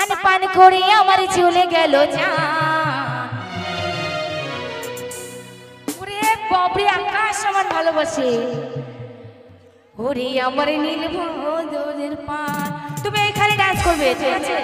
পান পান করে আমার চলে গেল জান। ওরে বাপরে আকাশ আমার ভালোবাসে, ওরে আমার নীলবদনের পান। তুমি এইখানে ডান্স করবে, ঠিক আছে?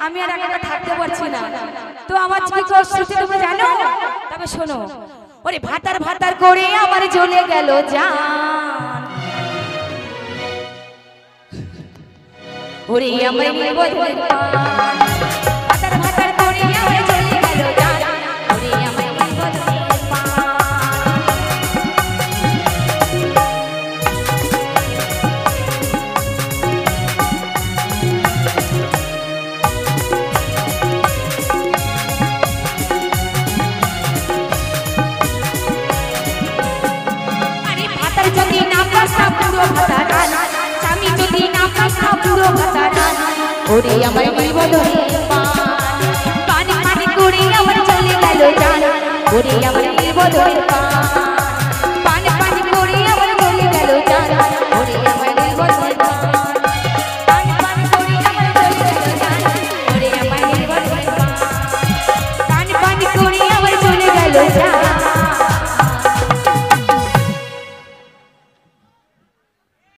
আমি আর একা থাকতে পারছি না, তো আমার কি কষ্ট তুমি জানো? তবে শোনো, ওরে ভাতার ভাতার করে আমার চলে গেল জান, ওরে আমার নীলবদনের পান। ভাতার ভাতার করে আমার চলে গেল জান, ওরে আমার নীলবদনের পান। ওরে আমার নীলবদনের পান, পান পান করে আমার চলে গেল জান, ওরে আমার